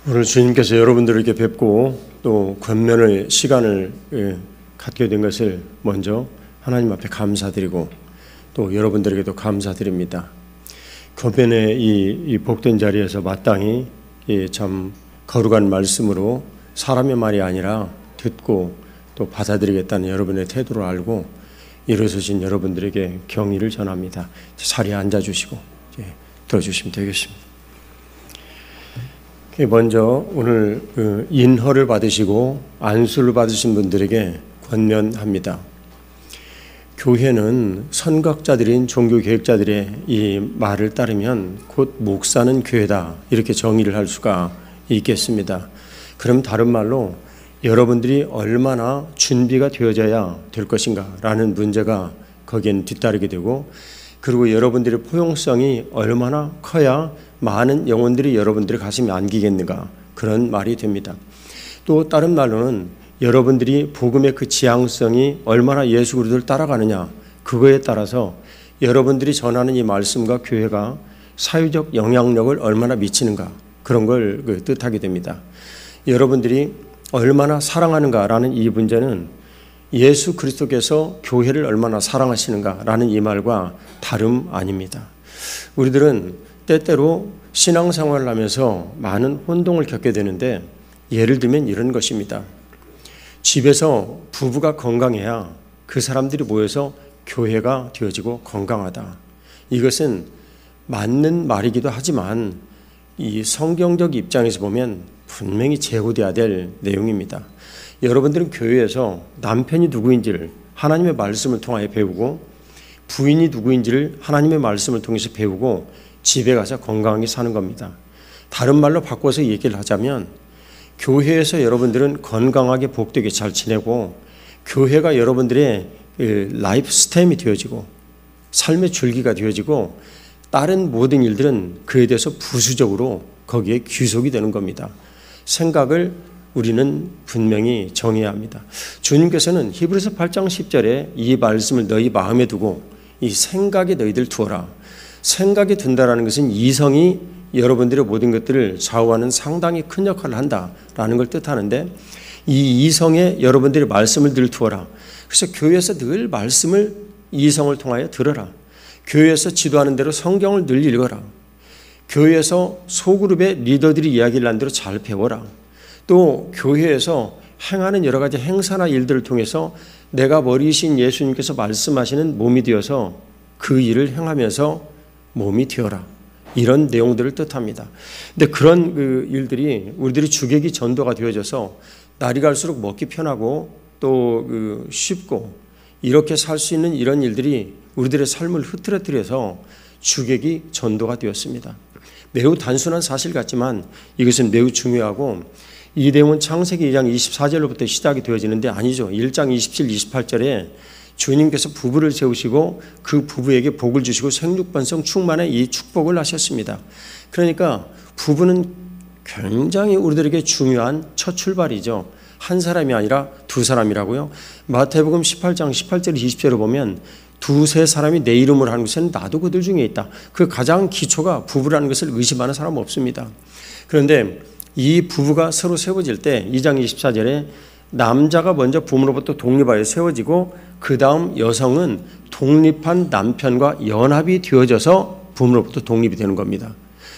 오늘 주님께서 여러분들에게 뵙고 또 권면의 시간을 갖게 된 것을 먼저 하나님 앞에 감사드리고 또 여러분들에게도 감사드립니다. 권면의 이 복된 자리에서 마땅히 참 거룩한 말씀으로 사람의 말이 아니라 듣고 또 받아들이겠다는 여러분의 태도를 알고 일어서신 여러분들에게 경의를 전합니다. 자리에 앉아주시고 들어주시면 되겠습니다. 먼저 오늘 인허를 받으시고 안수를 받으신 분들에게 권면합니다. 교회는 선각자들인 종교개혁자들의 이 말을 따르면 곧 목사는 교회다 이렇게 정의를 할 수가 있겠습니다. 그럼 다른 말로 여러분들이 얼마나 준비가 되어져야 될 것인가 라는 문제가 거기에는 뒤따르게 되고, 그리고 여러분들의 포용성이 얼마나 커야 많은 영혼들이 여러분들의 가슴에 안기겠는가, 그런 말이 됩니다. 또 다른 말로는 여러분들이 복음의 그 지향성이 얼마나 예수 그리스도를 따라가느냐, 그거에 따라서 여러분들이 전하는 이 말씀과 교회가 사회적 영향력을 얼마나 미치는가, 그런 걸 뜻하게 됩니다. 여러분들이 얼마나 사랑하는가라는 이 문제는 예수 그리스도께서 교회를 얼마나 사랑하시는가라는 이 말과 다름 아닙니다. 우리들은 때때로 신앙생활을 하면서 많은 혼동을 겪게 되는데, 예를 들면 이런 것입니다. 집에서 부부가 건강해야 그 사람들이 모여서 교회가 되어지고 건강하다. 이것은 맞는 말이기도 하지만 이 성경적 입장에서 보면 분명히 제고돼야 될 내용입니다. 여러분들은 교회에서 남편이 누구인지를 하나님의 말씀을 통하여 배우고, 부인이 누구인지를 하나님의 말씀을 통해서 배우고 집에 가서 건강하게 사는 겁니다. 다른 말로 바꿔서 얘기를 하자면, 교회에서 여러분들은 건강하게 복되게 잘 지내고, 교회가 여러분들의 라이프 스템이 되어지고 삶의 줄기가 되어지고, 다른 모든 일들은 그에 대해서 부수적으로 거기에 귀속이 되는 겁니다. 생각을 우리는 분명히 정해야 합니다. 주님께서는 히브리서 8장 10절에 이 말씀을 너희 마음에 두고 이 생각에 너희들 두어라. 생각에 둔다라는 것은 이성이 여러분들의 모든 것들을 좌우하는 상당히 큰 역할을 한다라는 걸 뜻하는데, 이 이성에 여러분들의 말씀을 늘 두어라. 그래서 교회에서 늘 말씀을 이성을 통하여 들어라. 교회에서 지도하는 대로 성경을 늘 읽어라. 교회에서 소그룹의 리더들이 이야기를 한 대로 잘 배워라. 또 교회에서 행하는 여러 가지 행사나 일들을 통해서 내가 머리이신 예수님께서 말씀하시는 몸이 되어서 그 일을 행하면서 몸이 되어라. 이런 내용들을 뜻합니다. 근데 그런 일들이 우리들이 주객이 전도가 되어져서 날이 갈수록 먹기 편하고 또 쉽고 이렇게 살 수 있는 이런 일들이 우리들의 삶을 흐트러뜨려서 주객이 전도가 되었습니다. 매우 단순한 사실 같지만 이것은 매우 중요하고, 이 내용은 창세기 2장 24절로부터 시작이 되어지는데 아니죠. 1장 27, 28절에 주님께서 부부를 세우시고 그 부부에게 복을 주시고 생육번성 충만의 이 축복을 하셨습니다. 그러니까 부부는 굉장히 우리들에게 중요한 첫 출발이죠. 한 사람이 아니라 두 사람이라고요. 마태복음 18장 18절 20절을 보면 두세 사람이 내 이름으로 하는 것은 나도 그들 중에 있다. 그 가장 기초가 부부라는 것을 의심하는 사람은 없습니다. 그런데 이 부부가 서로 세워질 때 2장 24절에 남자가 먼저 부모로부터 독립하여 세워지고 그 다음 여성은 독립한 남편과 연합이 되어져서 부모로부터 독립이 되는 겁니다.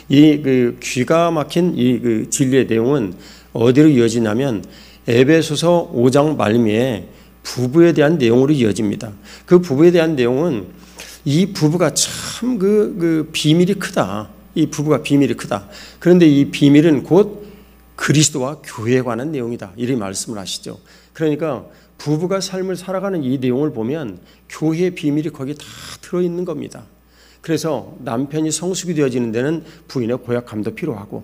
이 귀가 막힌 이 진리의 내용은 어디로 이어지냐면 에베소서 5장 말미에 부부에 대한 내용으로 이어집니다. 그 부부에 대한 내용은 이 부부가 참 비밀이 크다. 이 부부가 비밀이 크다. 그런데 이 비밀은 곧 그리스도와 교회에 관한 내용이다. 이렇게 말씀을 하시죠. 그러니까 부부가 삶을 살아가는 이 내용을 보면 교회의 비밀이 거기에 다 들어있는 겁니다. 그래서 남편이 성숙이 되어지는 데는 부인의 고약함도 필요하고,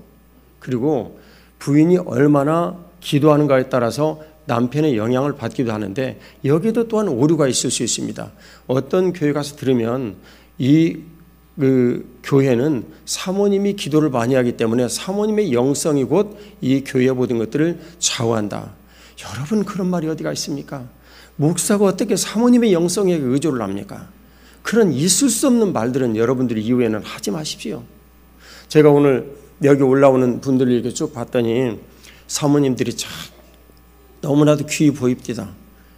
그리고 부인이 얼마나 기도하는가에 따라서 남편의 영향을 받기도 하는데, 여기에도 또한 오류가 있을 수 있습니다. 어떤 교회 가서 들으면 이 교회는 사모님이 기도를 많이 하기 때문에 사모님의 영성이 곧 이 교회의 모든 것들을 좌우한다. 여러분, 그런 말이 어디가 있습니까? 목사가 어떻게 사모님의 영성에 의존을 합니까? 그런 있을 수 없는 말들은 여러분들이 이후에는 하지 마십시오. 제가 오늘 여기 올라오는 분들을 이렇게 쭉 봤더니 사모님들이 참 너무나도 귀히 보입디다.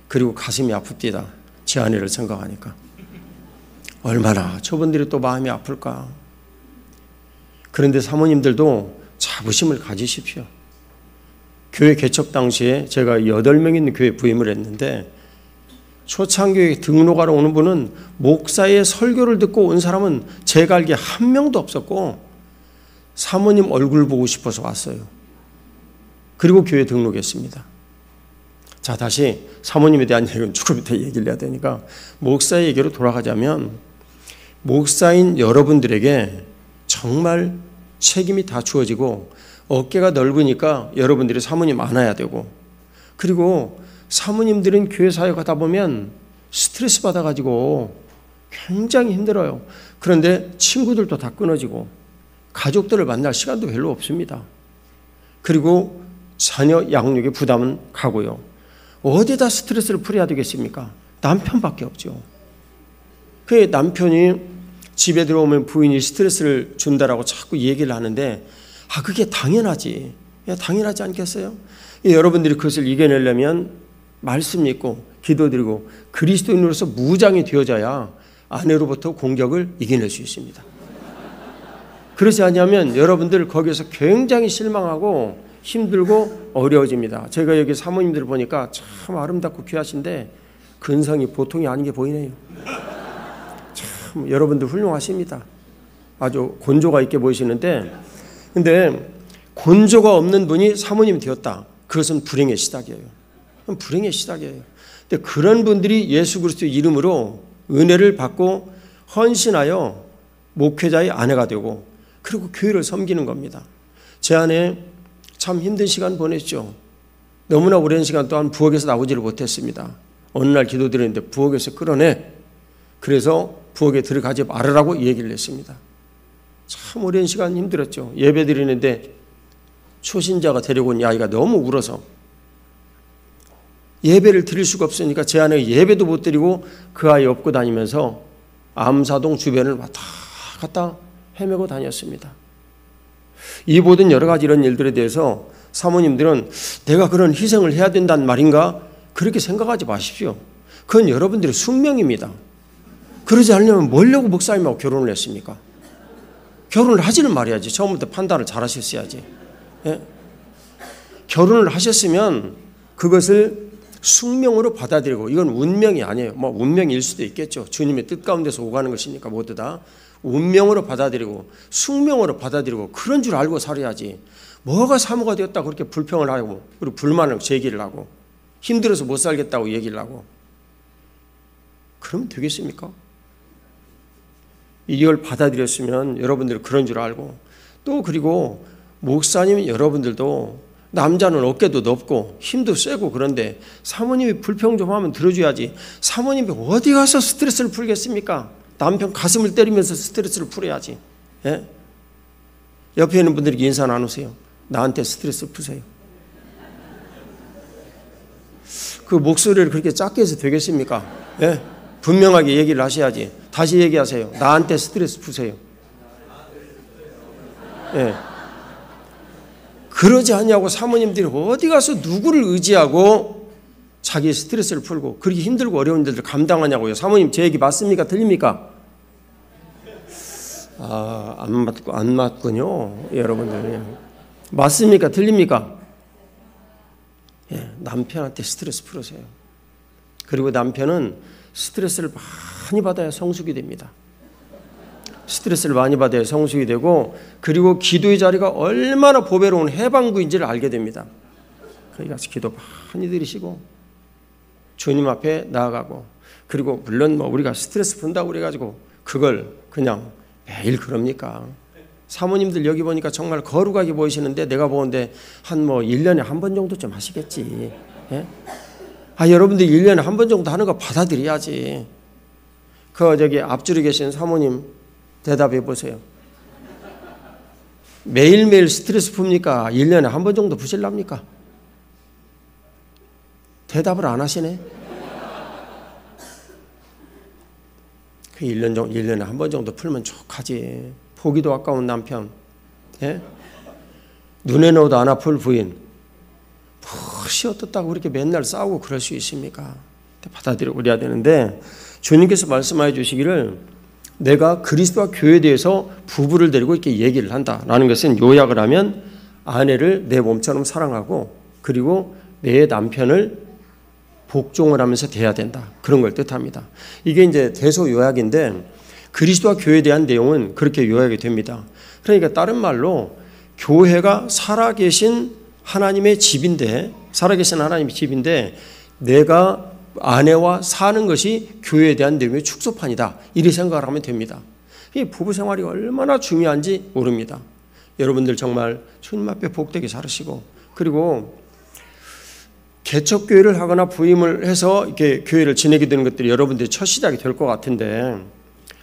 그리고 가슴이 아픕디다. 제 아내를 생각하니까. 얼마나 저분들이 또 마음이 아플까. 그런데 사모님들도 자부심을 가지십시오. 교회 개척 당시에 제가 8명 있는 교회 부임을 했는데 초창교회 등록하러 오는 분은 목사의 설교를 듣고 온 사람은 제가 알기에 한 명도 없었고 사모님 얼굴 보고 싶어서 왔어요. 그리고 교회 등록했습니다. 자, 다시 사모님에 대한 얘기는 조금 이따 얘기를 해야 되니까 목사의 얘기로 돌아가자면 목사인 여러분들에게 정말 책임이 다 주어지고 어깨가 넓으니까 여러분들이 사모님 안아야 되고, 그리고 사모님들은 교회 사역하다 보면 스트레스 받아가지고 굉장히 힘들어요. 그런데 친구들도 다 끊어지고 가족들을 만날 시간도 별로 없습니다. 그리고 자녀 양육의 부담은 가고요. 어디다 스트레스를 풀어야 되겠습니까? 남편밖에 없죠. 그 남편이 집에 들어오면 부인이 스트레스를 준다라고 자꾸 얘기를 하는데 그게 당연하지. 당연하지 않겠어요? 여러분들이 그것을 이겨내려면 말씀 읽고 기도드리고 그리스도인으로서 무장이 되어져야 아내로부터 공격을 이겨낼 수 있습니다. 그렇지 않으면 여러분들 거기에서 굉장히 실망하고 힘들고 어려워집니다. 제가 여기 사모님들 보니까 참 아름답고 귀하신데 근성이 보통이 아닌 게 보이네요. 참 여러분들 훌륭하십니다. 아주 곤조가 있게 보이시는데, 근데 곤조가 없는 분이 사모님이 되었다. 그것은 불행의 시작이에요. 불행의 시작이에요. 근데 그런 분들이 예수 그리스도의 이름으로 은혜를 받고 헌신하여 목회자의 아내가 되고 그리고 교회를 섬기는 겁니다. 제 아내 참 힘든 시간 보냈죠. 너무나 오랜 시간 동안 부엌에서 나오지를 못했습니다. 어느 날 기도드렸는데 부엌에서 끌어내. 그래서 부엌에 들어가지 말으라고 얘기를 했습니다. 참 오랜 시간 힘들었죠. 예배 드리는데 초신자가 데리고 온 아이가 너무 울어서 예배를 드릴 수가 없으니까 제 아내가 예배도 못 드리고 그 아이 업고 다니면서 암사동 주변을 왔다 갔다 헤매고 다녔습니다. 이 모든 여러 가지 이런 일들에 대해서 사모님들은 내가 그런 희생을 해야 된다는 말인가? 그렇게 생각하지 마십시오. 그건 여러분들의 숙명입니다. 그러지 않으려면 뭐려고 목사님하고 결혼을 했습니까? 결혼을 하지는 말아야지. 처음부터 판단을 잘 하셨어야지. 예? 결혼을 하셨으면 그것을 숙명으로 받아들이고, 이건 운명이 아니에요. 뭐 운명일 수도 있겠죠. 주님의 뜻 가운데서 오가는 것이니까 모두 다 운명으로 받아들이고 숙명으로 받아들이고 그런 줄 알고 살아야지. 뭐가 사모가 되었다 그렇게 불평을 하고 그리고 불만을 제기를 하고 힘들어서 못 살겠다고 얘기를 하고 그러면 되겠습니까? 이걸 받아들였으면 여러분들이 그런 줄 알고, 또 그리고 목사님 여러분들도 남자는 어깨도 높고 힘도 세고 그런데 사모님이 불평 좀 하면 들어줘야지. 사모님이 어디 가서 스트레스를 풀겠습니까? 남편 가슴을 때리면서 스트레스를 풀어야지. 예? 옆에 있는 분들에게 인사 나누세요. 나한테 스트레스 푸세요. 그 목소리를 그렇게 작게 해서 되겠습니까? 예? 분명하게 얘기를 하셔야지. 다시 얘기하세요. 나한테 스트레스 푸세요. 예. 그러지 않냐고. 사모님들이 어디 가서 누구를 의지하고 자기 스트레스를 풀고 그렇게 힘들고 어려운 일들을 감당하냐고요. 사모님 제 얘기 맞습니까? 틀립니까? 안 맞군요. 여러분들. 맞습니까? 틀립니까? 예, 남편한테 스트레스 풀으세요. 그리고 남편은 스트레스를 많이 받아야 성숙이 됩니다. 스트레스를 많이 받아야 성숙이 되고 그리고 기도의 자리가 얼마나 보배로운 해방구인지를 알게 됩니다. 거기 가서 기도 많이 드리시고 주님 앞에 나아가고, 그리고 물론 뭐 우리가 스트레스 푼다고 그래가지고 그걸 그냥 매일 그럽니까? 사모님들 여기 보니까 정말 거룩하게 보이시는데 내가 보는데 한 뭐 1년에 한 번 정도 좀 하시겠지. 예? 여러분들 1년에 한 번 정도 하는 거 받아들여야지. 저기 앞줄에 계신 사모님 대답해 보세요. 매일매일 스트레스 풉니까? 1년에 한 번 정도 푸실랍니까? 대답을 안 하시네. 그 1년에 한 번 정도 풀면 족하지. 보기도 아까운 남편. 예? 눈에 넣어도 안 아플 부인, 무엇이 어떻다고 그렇게 맨날 싸우고 그럴 수 있습니까? 받아들여 우려야 되는데, 주님께서 말씀하여 주시기를 내가 그리스도와 교회에 대해서 부부를 데리고 이렇게 얘기를 한다라는 것은, 요약을 하면 아내를 내 몸처럼 사랑하고 그리고 내 남편을 복종을 하면서 대해야 된다, 그런 걸 뜻합니다. 이게 이제 대소 요약인데, 그리스도와 교회에 대한 내용은 그렇게 요약이 됩니다. 그러니까 다른 말로 교회가 살아계신 하나님의 집인데, 내가 아내와 사는 것이 교회에 대한 내용의 축소판이다, 이렇게 생각을 하면 됩니다. 이 부부 생활이 얼마나 중요한지 모릅니다. 여러분들 정말 주님 앞에 복되게 살으시고, 그리고 개척교회를 하거나 부임을 해서 이렇게 교회를 지내게 되는 것들이 여러분들의 첫 시작이 될 것 같은데,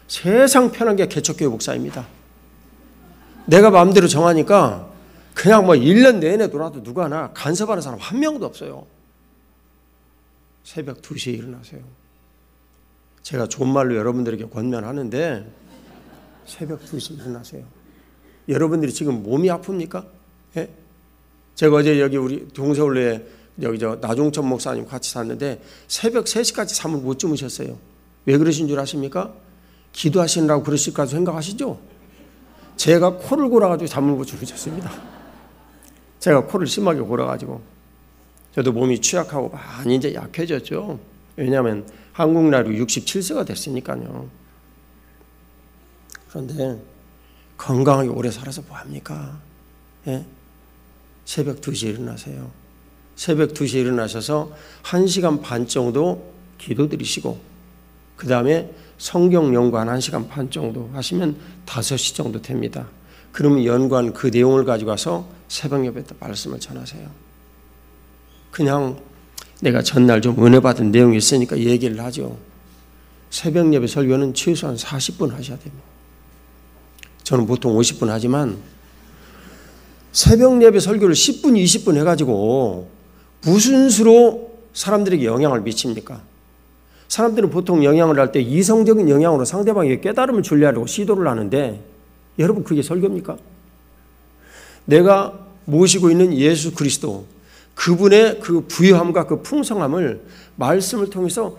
세상 편한 게 개척교회 목사입니다. 내가 마음대로 정하니까 그냥 1년 내내 놀아도 누가 하나 간섭하는 사람 한 명도 없어요. 새벽 2시에 일어나세요. 제가 좋은 말로 여러분들에게 권면하는데, 새벽 2시에 일어나세요. 여러분들이 지금 몸이 아픕니까? 예? 제가 어제 여기 우리 동서울로에 여기 나종천 목사님 같이 샀는데 새벽 3시까지 잠을 못 주무셨어요. 왜 그러신 줄 아십니까? 기도하시느라고 그러실 거라고 생각하시죠? 제가 코를 골아가지고 잠을 못 주무셨습니다. 제가 코를 심하게 골아가지고, 저도 몸이 취약하고 많이 이제 약해졌죠. 왜냐하면 한국 나이로 67세가 됐으니까요. 그런데 건강하게 오래 살아서 뭐합니까? 예? 새벽 2시에 일어나세요. 새벽 2시에 일어나셔서 1시간 반 정도 기도 드리시고, 그 다음에 성경 연구한 1시간 반 정도 하시면 5시 정도 됩니다. 그러면 연구한 그 내용을 가지고 와서 새벽 예배 때 말씀을 전하세요. 그냥 내가 전날 좀 은혜 받은 내용이 있으니까 얘기를 하죠. 새벽 예배 설교는 최소한 40분 하셔야 됩니다. 저는 보통 50분 하지만 새벽 예배 설교를 10분, 20분 해가지고 무슨 수로 사람들에게 영향을 미칩니까? 사람들은 보통 영향을 할 때 이성적인 영향으로 상대방에게 깨달음을 주려고 시도를 하는데, 여러분 그게 설교입니까? 내가 모시고 있는 예수 그리스도, 그분의 그 부유함과 그 풍성함을 말씀을 통해서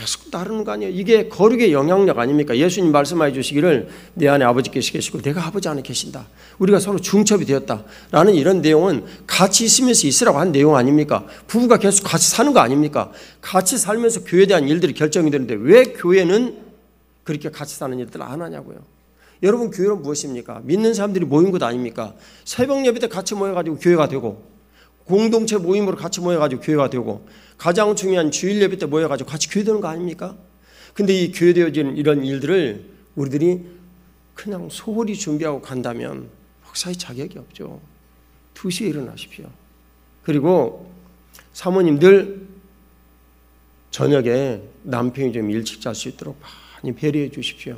계속 따르는 거 아니에요? 이게 거룩의 영향력 아닙니까? 예수님 말씀해 주시기를 내 안에 아버지께서 계시고 내가 아버지 안에 계신다, 우리가 서로 중첩이 되었다라는 이런 내용은 같이 있으면서 있으라고 한 내용 아닙니까? 부부가 계속 같이 사는 거 아닙니까? 같이 살면서 교회에 대한 일들이 결정이 되는데 왜 교회는 그렇게 같이 사는 일들을 안 하냐고요. 여러분, 교회는 무엇입니까? 믿는 사람들이 모인 곳 아닙니까? 새벽 예배 때 같이 모여가지고 교회가 되고, 공동체 모임으로 같이 모여가지고 교회가 되고, 가장 중요한 주일 예배 때 모여가지고 같이 교회되는 거 아닙니까? 근데 이 교회되어지는 이런 일들을 우리들이 그냥 소홀히 준비하고 간다면 목사의 자격이 없죠. 2시에 일어나십시오. 그리고 사모님들 저녁에 남편이 좀 일찍 잘 수 있도록 많이 배려해 주십시오.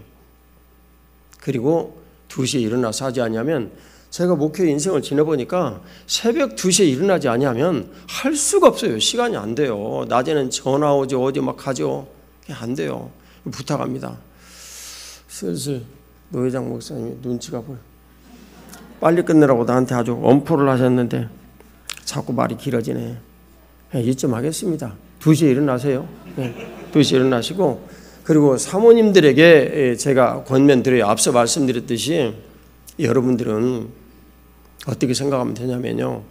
그리고 2시에 일어나서 하지 않냐면, 제가 목회 인생을 지내보니까 새벽 2시에 일어나지 않으면 할 수가 없어요. 시간이 안 돼요. 낮에는 전화 오죠, 어디 막 가죠. 안 돼요. 부탁합니다. 슬슬 노회장 목사님이 눈치가 보여. 빨리 끝내라고 나한테 아주 엄포를 하셨는데 자꾸 말이 길어지네. 이쯤 하겠습니다. 2시에 일어나세요. 2시에 일어나시고, 그리고 사모님들에게 제가 권면드려요. 앞서 말씀드렸듯이 여러분들은 어떻게 생각하면 되냐면요,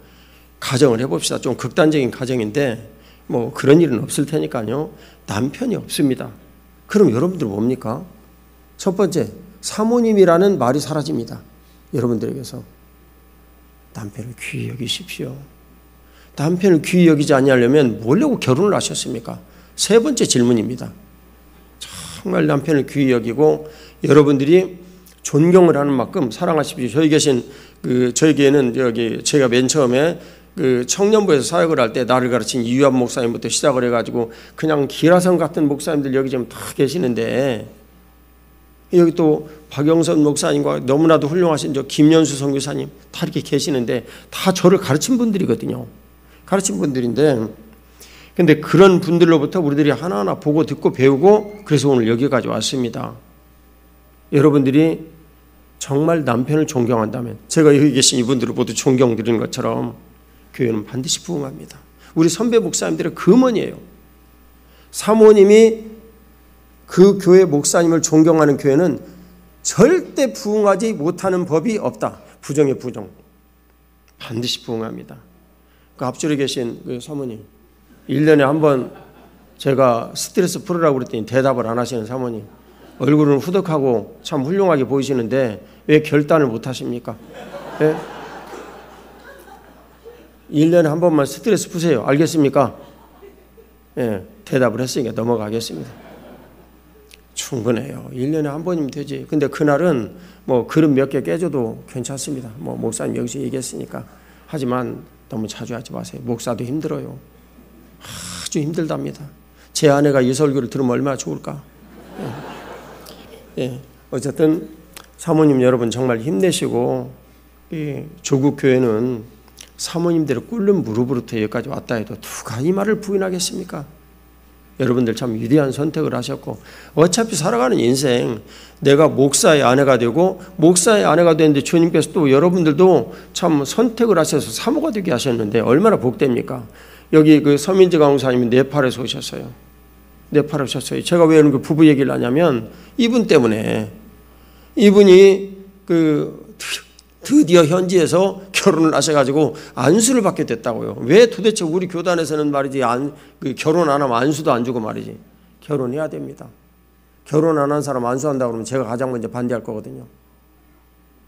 가정을 해봅시다. 좀 극단적인 가정인데 뭐 그런 일은 없을 테니까요. 남편이 없습니다. 그럼 여러분들 뭡니까? 첫 번째, 사모님이라는 말이 사라집니다. 여러분들에게서. 남편을 귀히 여기십시오. 남편을 귀히 여기지 않으려면 뭐라고 결혼을 하셨습니까? 세 번째 질문입니다. 정말 남편을 귀히 여기고 여러분들이 존경을 하는 만큼 사랑하십시오. 저에게는 여기 제가 맨 처음에 그 청년부에서 사역을 할 때 나를 가르친 이유한 목사님부터 시작을 해가지고 그냥 기라성 같은 목사님들 여기 지금 다 계시는데, 여기 또 박영선 목사님과 너무나도 훌륭하신 저 김연수 선교사님 다 이렇게 계시는데 다 저를 가르친 분들이거든요. 가르친 분들인데, 근데 그런 분들로부터 우리들이 하나하나 보고 듣고 배우고, 그래서 오늘 여기까지 왔습니다. 여러분들이 정말 남편을 존경한다면 제가 여기 계신 이분들을 모두 존경드리는 것처럼 교회는 반드시 부흥합니다. 우리 선배 목사님들의 금언이에요. 사모님이 그 교회 목사님을 존경하는 교회는 절대 부흥하지 못하는 법이 없다. 부정의 부정. 반드시 부흥합니다. 그 앞줄에 계신 그 사모님, 1년에 한 번 제가 스트레스 풀으라고 그랬더니 대답을 안 하시는 사모님, 얼굴은 후덕하고 참 훌륭하게 보이시는데 왜 결단을 못 하십니까? 네? 1년에 한 번만 스트레스 푸세요. 알겠습니까? 네, 대답을 했으니까 넘어가겠습니다. 충분해요. 1년에 한 번이면 되지. 근데 그날은 뭐 그릇 몇 개 깨져도 괜찮습니다. 뭐 목사님 여기서 얘기했으니까. 하지만 너무 자주 하지 마세요. 목사도 힘들어요. 아주 힘들답니다. 제 아내가 이 설교를 들으면 얼마나 좋을까. 예. 어쨌든 사모님 여러분 정말 힘내시고, 조국 교회는 사모님들의 꿇는 무릎으로부터 여기까지 왔다 해도 누가 이 말을 부인하겠습니까? 여러분들 참 위대한 선택을 하셨고, 어차피 살아가는 인생 내가 목사의 아내가 되고 목사의 아내가 되는데 주님께서 또 여러분들도 참 선택을 하셔서 사모가 되게 하셨는데 얼마나 복됩니까? 여기 그 서민지 강사님이 네팔에서 오셨어요. 네팔에 오셨어요. 제가 왜 이런 부부 얘기를 하냐면 이분 때문에, 이분이 그 드디어 현지에서 결혼을 하셔가지고 안수를 받게 됐다고요. 왜 도대체 우리 교단에서는 말이지 결혼 안 하면 안수도 안 주고 말이지. 결혼해야 됩니다. 결혼 안 한 사람 안수한다고 그러면 제가 가장 먼저 반대할 거거든요.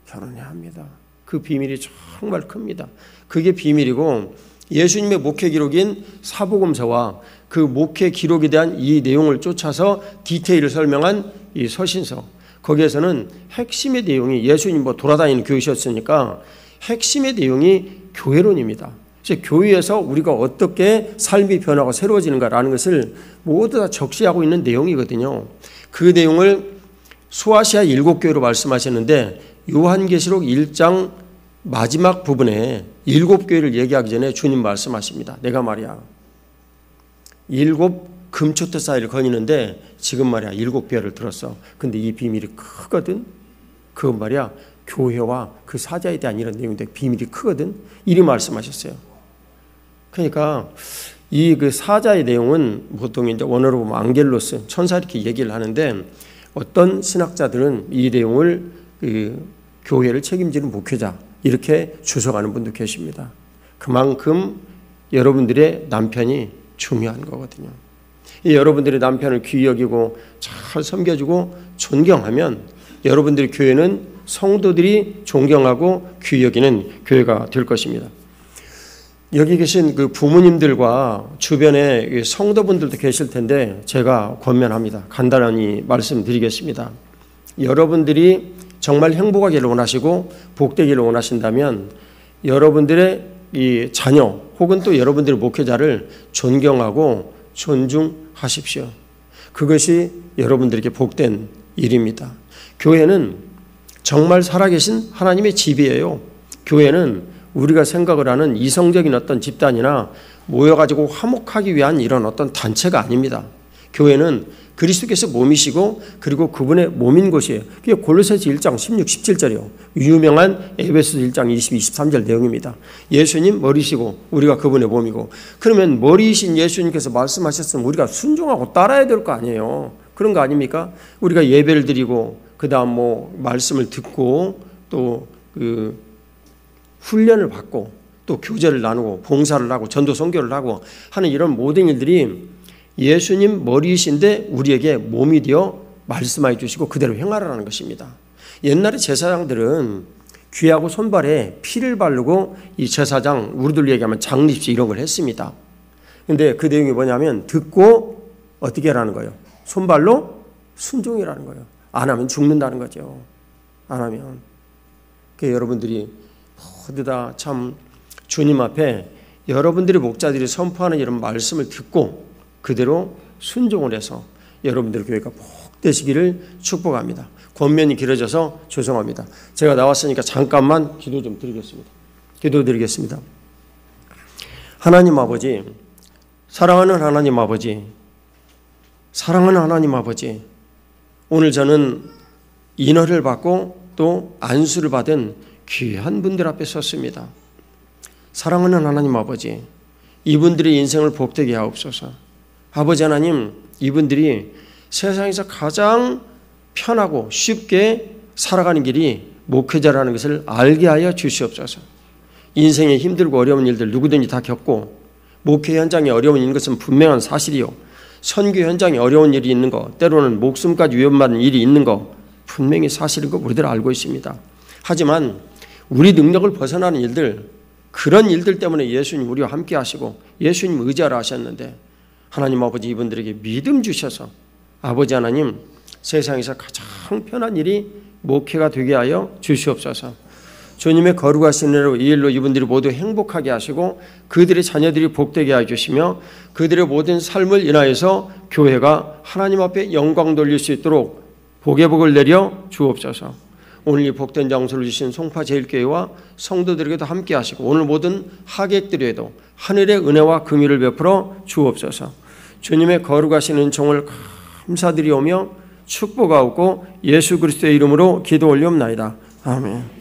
결혼해야 합니다. 그 비밀이 정말 큽니다. 그게 비밀이고, 예수님의 목회 기록인 사복음서와 그 목회 기록에 대한 이 내용을 쫓아서 디테일을 설명한 이 서신서, 거기에서는 핵심의 내용이, 예수님 뭐 돌아다니는 교회셨으니까 핵심의 내용이 교회론입니다. 그래서 교회에서 우리가 어떻게 삶이 변하고 새로워지는가라는 것을 모두 다 적시하고 있는 내용이거든요. 그 내용을 소아시아 7교회로 말씀하셨는데, 요한계시록 1장 마지막 부분에 7교회를 얘기하기 전에 주님 말씀하십니다. 내가 말이야 7 금초대 사이를 거니는데 지금 말이야 7배를 들었어. 근데 이 비밀이 크거든. 그건 말이야 교회와 그 사자에 대한 이런 내용인데 비밀이 크거든. 이리 말씀하셨어요. 그러니까 이 그 사자의 내용은 보통 이제 원어로 보면 앙겔로스, 천사 이렇게 얘기를 하는데, 어떤 신학자들은 이 내용을 그 교회를 책임지는 목회자 이렇게 주석하는 분도 계십니다. 그만큼 여러분들의 남편이 중요한 거거든요. 여러분들의 남편을 귀히 여기고 잘 섬겨주고 존경하면 여러분들의 교회는 성도들이 존경하고 귀히 여기는 교회가 될 것입니다. 여기 계신 그 부모님들과 주변에 성도분들도 계실 텐데 제가 권면합니다. 간단히 말씀드리겠습니다. 여러분들이 정말 행복하기를 원하시고 복되기를 원하신다면 여러분들의 이 자녀 혹은 또 여러분들의 목회자를 존경하고 존중하십시오. 그것이 여러분들에게 복된 일입니다. 교회는 정말 살아계신 하나님의 집이에요. 교회는 우리가 생각을 하는 이성적인 어떤 집단이나 모여가지고 화목하기 위한 이런 어떤 단체가 아닙니다. 교회는 그리스도께서 몸이시고 그리고 그분의 몸인 곳이에요. 그게 골로새서 1장 16, 17절이요. 유명한 에베소서 1장 22, 23절 내용입니다. 예수님 머리시고 우리가 그분의 몸이고, 그러면 머리이신 예수님께서 말씀하셨으면 우리가 순종하고 따라야 될 거 아니에요. 그런 거 아닙니까? 우리가 예배를 드리고 그 다음 뭐 말씀을 듣고 또 그 훈련을 받고 또 교제를 나누고 봉사를 하고 전도 선교를 하고 하는 이런 모든 일들이 예수님 머리이신데 우리에게 몸이 되어 말씀해 주시고 그대로 행하라는 것입니다. 옛날에 제사장들은 귀하고 손발에 피를 바르고 이 제사장, 우리들 얘기하면 장립식 이런 걸 했습니다. 근데 그 내용이 뭐냐면 듣고 어떻게 하라는 거예요? 손발로 순종이라는 거예요. 안 하면 죽는다는 거죠. 안 하면. 그러니까 여러분들이 모두 다 참 주님 앞에 여러분들의 목자들이 선포하는 이런 말씀을 듣고 그대로 순종을 해서 여러분들 교회가 복되시기를 축복합니다. 권면이 길어져서 죄송합니다. 제가 나왔으니까 잠깐만 기도 좀 드리겠습니다. 기도드리겠습니다. 하나님 아버지, 사랑하는 하나님 아버지, 사랑하는 하나님 아버지, 오늘 저는 인허를 받고 또 안수를 받은 귀한 분들 앞에 섰습니다. 사랑하는 하나님 아버지, 이분들의 인생을 복되게 하옵소서. 아버지 하나님, 이분들이 세상에서 가장 편하고 쉽게 살아가는 길이 목회자라는 것을 알게 하여 주시옵소서. 인생에 힘들고 어려운 일들 누구든지 다 겪고, 목회 현장에 어려운 일인 것은 분명한 사실이요, 선교 현장에 어려운 일이 있는 것, 때로는 목숨까지 위험받는 일이 있는 것 분명히 사실인 거 우리들 알고 있습니다. 하지만 우리 능력을 벗어나는 일들, 그런 일들 때문에 예수님 우리와 함께 하시고 예수님 의지하라 하셨는데, 하나님 아버지, 이분들에게 믿음 주셔서 아버지 하나님, 세상에서 가장 편한 일이 목회가 되게 하여 주시옵소서. 주님의 거룩하신 은혜로 이 일로 이분들이 모두 행복하게 하시고 그들의 자녀들이 복되게 해주시며 그들의 모든 삶을 인하여서 교회가 하나님 앞에 영광 돌릴 수 있도록 복의 복을 내려 주옵소서. 오늘 이 복된 장소를 주신 송파제일교회와 성도들에게도 함께 하시고 오늘 모든 하객들에게도 하늘의 은혜와 긍휼을 베풀어 주옵소서. 주님의 거룩하신 은총을 감사드리오며 축복하옵고 예수 그리스도의 이름으로 기도 올리옵나이다. 아멘.